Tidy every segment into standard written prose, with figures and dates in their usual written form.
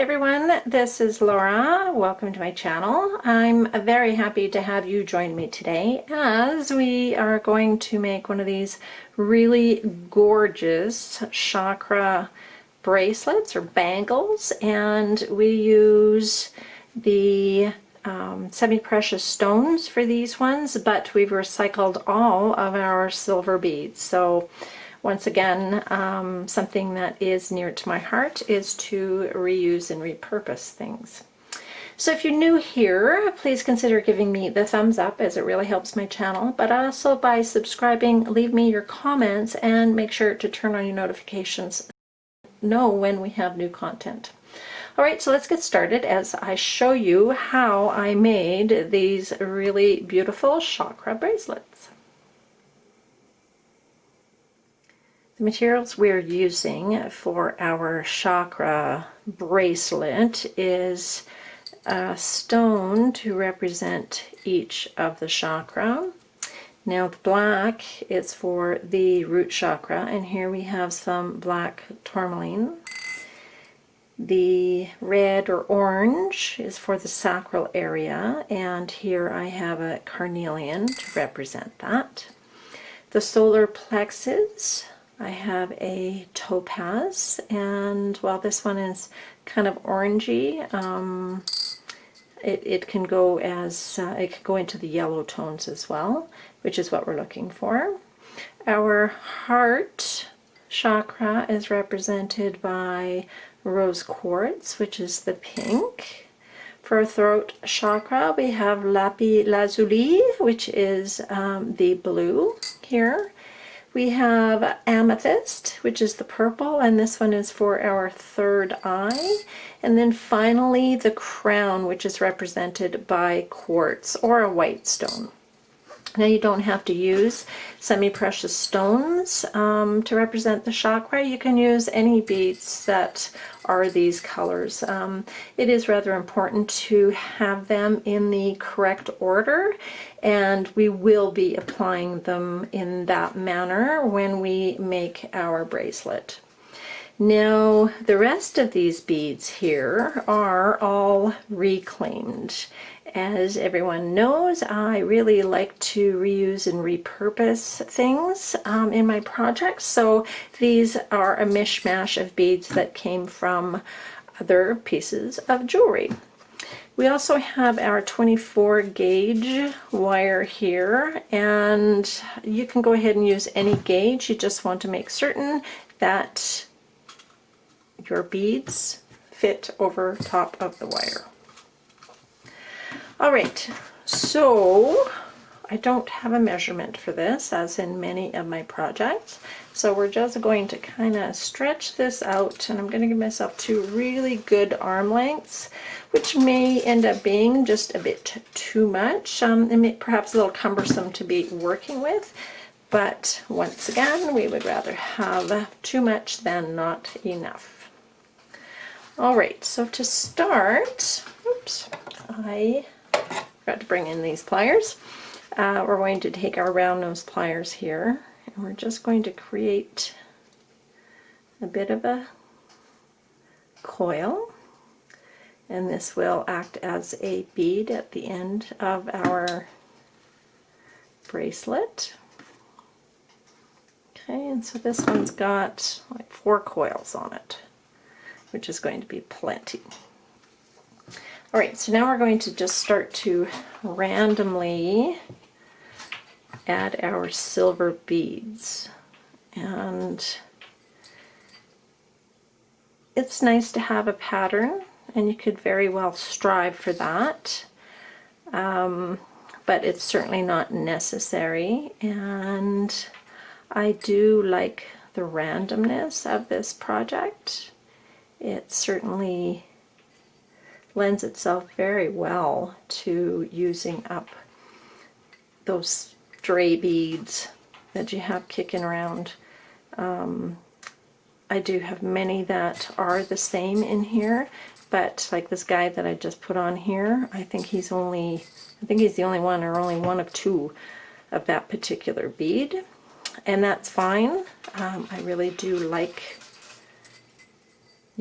Hey everyone, this is Laura. Welcome to my channel. I'm very happy to have you join me today as we are going to make one of these really gorgeous chakra bracelets or bangles, and we use the semi-precious stones for these ones, but we've recycled all of our silver beads. So once again, something that is near to my heart is to reuse and repurpose things. So if you're new here, please consider giving me the thumbs up, as it really helps my channel, but also by subscribing, leave me your comments, and make sure to turn on your notifications to know when we have new content. Alright, so let's get started as I show you how I made these really beautiful chakra bracelets. The materials we're using for our chakra bracelet is a stone to represent each of the chakra. Now the black is for the root chakra, and here we have some black tourmaline. The red or orange is for the sacral area, and here I have a carnelian to represent that. The solar plexus, I have a topaz, and while this one is kind of orangey, it can go as it can go into the yellow tones as well, which is what we're looking for. Our heart chakra is represented by rose quartz, which is the pink. For our throat chakra, we have lapis lazuli, which is the blue here. We have amethyst, which is the purple, and this one is for our third eye. And then finally the crown, which is represented by quartz or a white stone. Now you don't have to use semi-precious stones to represent the chakra. You can use any beads that are these colors. It is rather important to have them in the correct order, and we will be applying them in that manner when we make our bracelet. Now the rest of these beads here are all reclaimed. As everyone knows, I really like to reuse and repurpose things in my projects, so these are a mishmash of beads that came from other pieces of jewelry. We also have our 24 gauge wire here, and you can go ahead and use any gauge. You just want to make certain that your beads fit over top of the wire. Alright, so I don't have a measurement for this, as in many of my projects, so we're just going to kind of stretch this out, and I'm going to give myself two really good arm lengths, which may end up being just a bit too much, and perhaps a little cumbersome to be working with, but once again, we would rather have too much than not enough. Alright, so to start, oops, I forgot to bring in these pliers. We're going to take our round nose pliers here, and we're just going to create a bit of a coil, and this will act as a bead at the end of our bracelet. Okay, and so this one's got like 4 coils on it, which is going to be plenty. Alright, so now we're going to just start to randomly add our silver beads. And it's nice to have a pattern, and you could very well strive for that. But it's certainly not necessary, and I do like the randomness of this project. It certainly lends itself very well to using up those stray beads that you have kicking around. I do have many that are the same in here, but like this guy that I just put on here, I think he's the only one, or only one of 2 of that particular bead, and that's fine. I really do like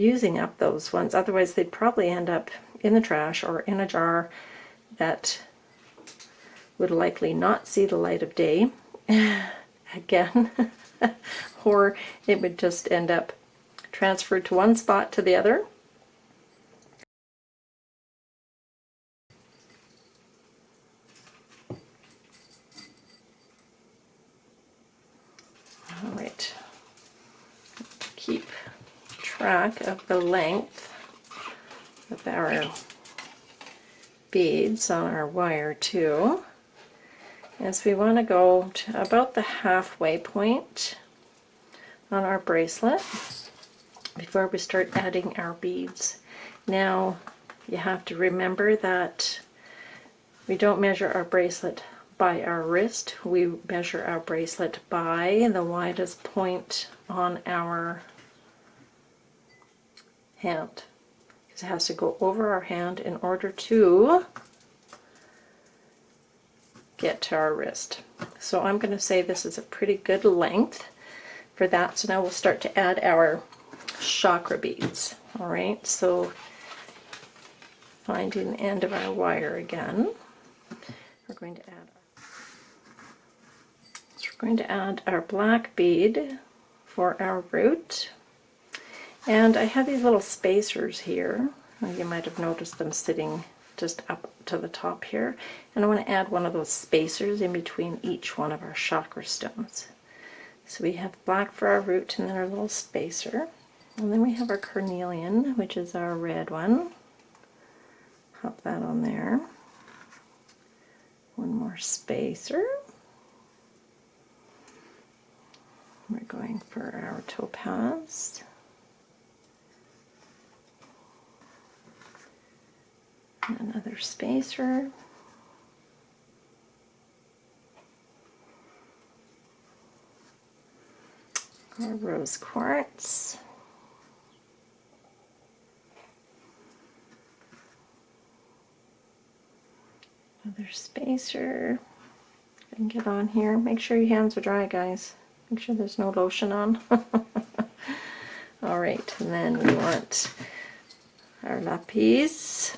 using up those ones. Otherwise they'd probably end up in the trash or in a jar that would likely not see the light of day again, or it would just end up transferred to one spot to the other. All right, keep track of the length of our beads on our wire too, as we want to go to about the halfway point on our bracelet before we start adding our beads. Now you have to remember that we don't measure our bracelet by our wrist, we measure our bracelet by the widest point on our hand. It has to go over our hand in order to get to our wrist. So I'm going to say this is a pretty good length for that. So now we'll start to add our chakra beads. All right, so finding the end of our wire again, we're going to add our black bead for our root. And I have these little spacers here. You might have noticed them sitting just up to the top here. And I want to add one of those spacers in between each one of our chakra stones. So we have black for our root and then our little spacer. And then we have our carnelian, which is our red one. Pop that on there. One more spacer. We're going for our topaz. Another spacer. Our rose quartz. Another spacer. I can get on here. Make sure your hands are dry, guys. Make sure there's no lotion on. Alright, and then we want our lapis.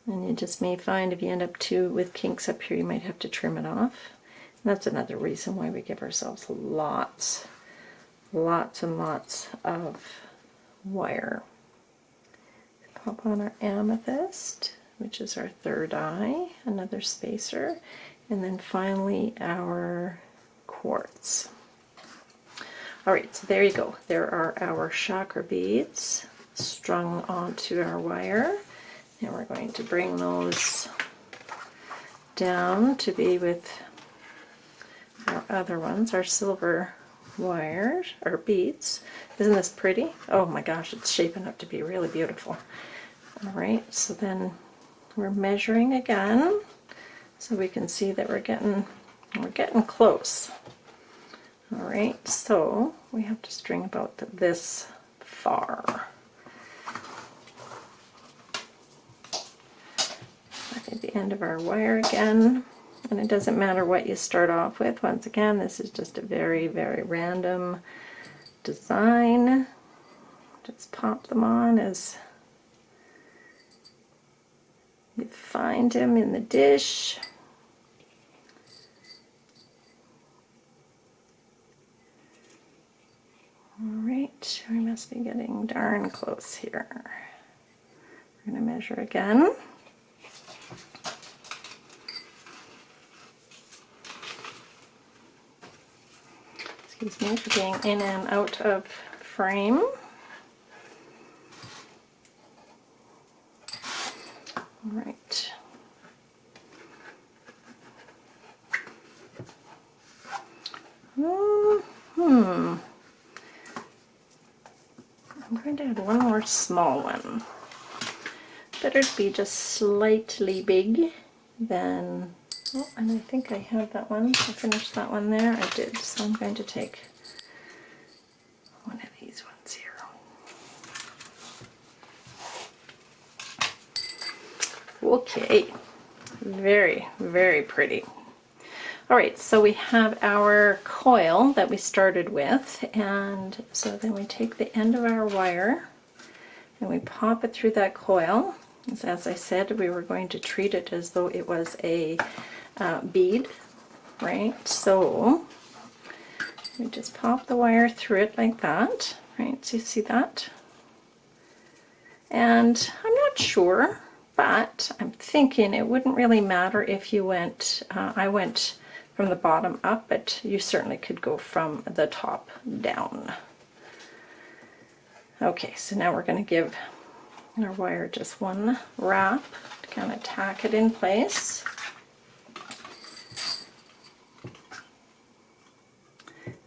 And you just may find if you end up with kinks up here, you might have to trim it off. And that's another reason why we give ourselves lots and lots of wire. Pop on our amethyst, which is our third eye, another spacer, and then finally our quartz. Alright, so there you go. There are our chakra beads strung onto our wire. And we're going to bring those down to be with our other ones, our silver wires, or beads. Isn't this pretty? Oh my gosh, it's shaping up to be really beautiful. Alright, so then we're measuring again so we can see that we're getting close. Alright, so we have to string about this far. At the end of our wire again, and it doesn't matter what you start off with. Once again, this is just a very, very random design. Just pop them on as you find them in the dish. Alright, we must be getting darn close here. We're going to measure again. Excuse me for being in and out of frame. All right. I'm going to add one more small one. Better to be just slightly big than... Oh, and I think I have that one. I finished that one there. I did. So I'm going to take one of these ones here. Okay. Very, very pretty. All right, so we have our coil that we started with, and so then we take the end of our wire and we pop it through that coil. As I said, we were going to treat it as though it was a bead, right? So we just pop the wire through it like that, right? So you see that? And I'm not sure, but I'm thinking it wouldn't really matter if you went, I went from the bottom up, but you certainly could go from the top down. Okay, so now we're going to give our wire just one wrap to kind of tack it in place.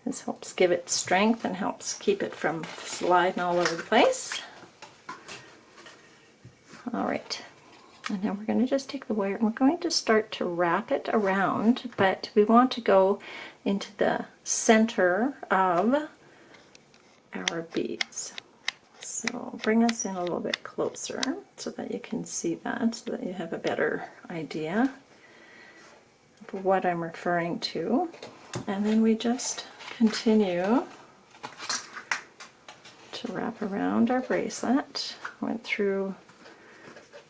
This helps give it strength and helps keep it from sliding all over the place. All right, and now we're going to just take the wire and we're going to start to wrap it around, but we want to go into the center of our beads. So bring us in a little bit closer so that you can see that, so that you have a better idea of what I'm referring to. And then we just continue to wrap around our bracelet. Went through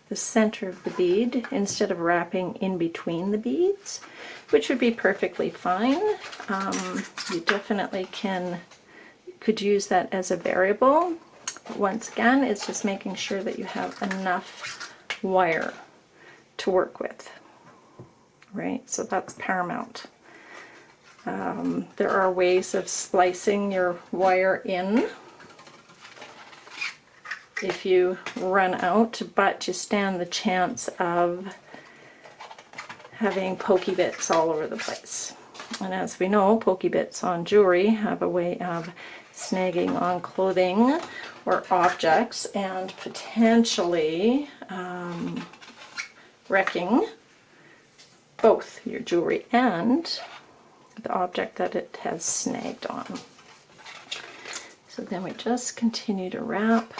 the center of the bead instead of wrapping in between the beads, which would be perfectly fine. You definitely could use that as a variable. Once again, it's just making sure that you have enough wire to work with, right? So that's paramount. There are ways of splicing your wire in if you run out, but you stand the chance of having pokey bits all over the place. And as we know, pokey bits on jewelry have a way of snagging on clothing or objects and potentially wrecking both your jewelry and the object that it has snagged on. So then we just continue to wrap.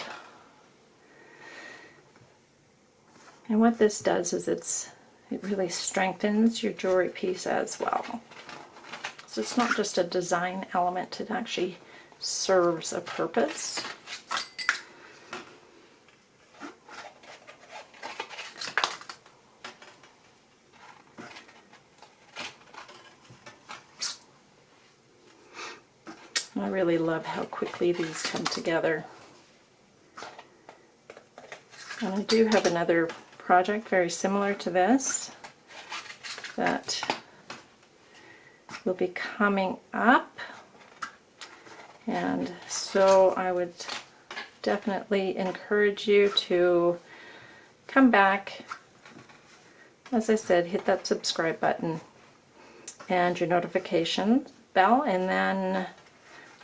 And what this does is it really strengthens your jewelry piece as well. So it's not just a design element, it actually serves a purpose. I really love how quickly these come together. And I do have another project very similar to this that will be coming up, and so I would definitely encourage you to come back. As I said, hit that subscribe button and your notification bell, and then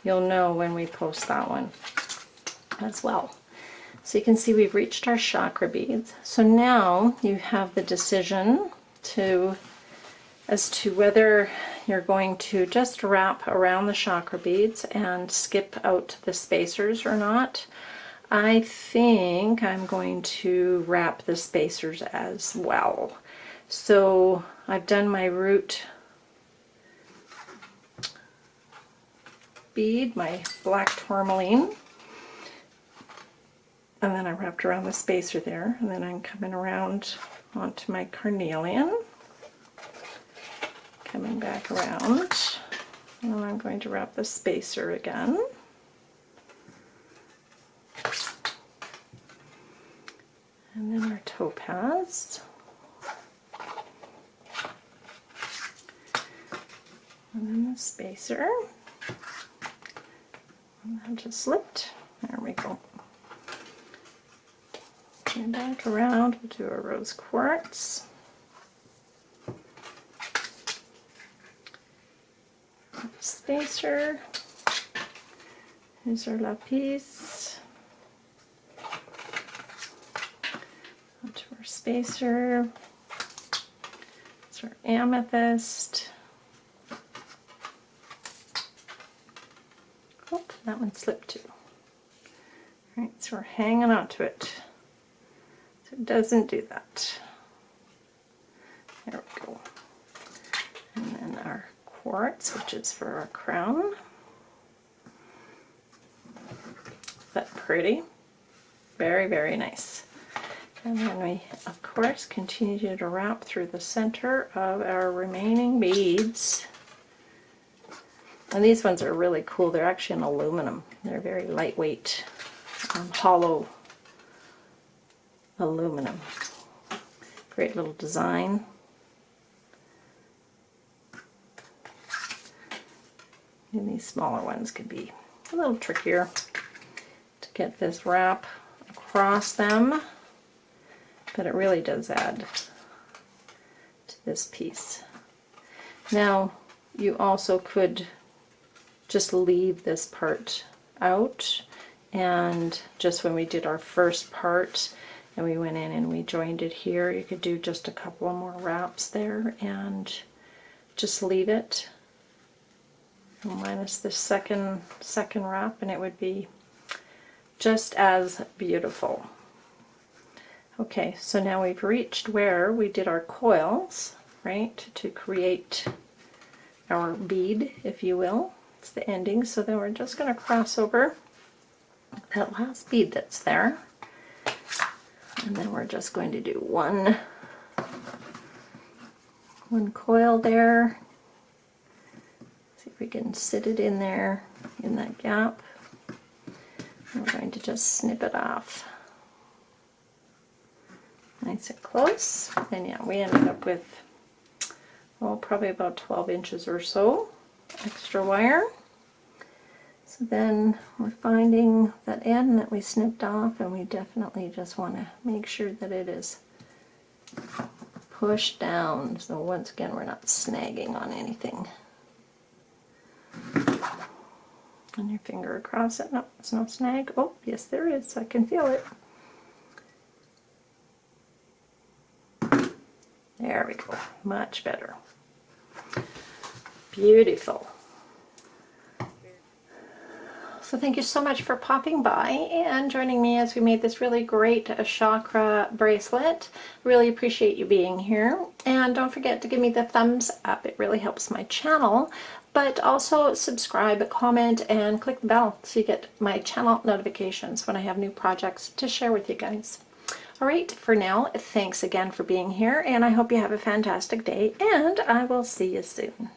you'll know when we post that one as well. So you can see we've reached our chakra beads. So now you have the decision as to whether you're going to just wrap around the chakra beads and skip out the spacers or not. I think I'm going to wrap the spacers as well. So I've done my root bead, my black tourmaline, and then I wrapped around the spacer there, and then I'm coming around onto my carnelian, coming back around, and then I'm going to wrap the spacer again. And then our topaz. And then the spacer. And that just slipped. There we go. And back around, we'll do a rose quartz. Spacer. Here's our lapis. Onto our spacer. It's our amethyst. Oh, that one slipped too. Alright, so we're hanging on to it. So it doesn't do that. There we go. And then quartz, which is for our crown. Is that pretty? Very, very nice. And then we, of course, continue to wrap through the center of our remaining beads. And these ones are really cool. They're actually in aluminum. They're very lightweight, hollow aluminum. Great little design. And these smaller ones could be a little trickier to get this wrap across them, but it really does add to this piece. Now, you also could just leave this part out, and just when we did our first part and we went in and we joined it here, you could do just a couple more wraps there and just leave it minus the second wrap, and it would be just as beautiful. Okay, so now we've reached where we did our coils, right, to create our bead, if you will. It's the ending, so then we're just going to cross over that last bead that's there, and then we're just going to do one coil there. See if we can sit it in there in that gap. And we're going to just snip it off nice and close. And yeah, we ended up with, well, probably about 12 inches or so extra wire. So then we're finding that end that we snipped off, and we definitely just want to make sure that it is pushed down. So once again, we're not snagging on anything. Run your finger across it. No, it's no snag. Oh, yes there is. I can feel it. There we go. Much better. Beautiful. So thank you so much for popping by and joining me as we made this really great chakra bracelet. Really appreciate you being here. And don't forget to give me the thumbs up. It really helps my channel. But also subscribe, comment, and click the bell so you get my channel notifications when I have new projects to share with you guys. Alright, for now, thanks again for being here, and I hope you have a fantastic day, and I will see you soon.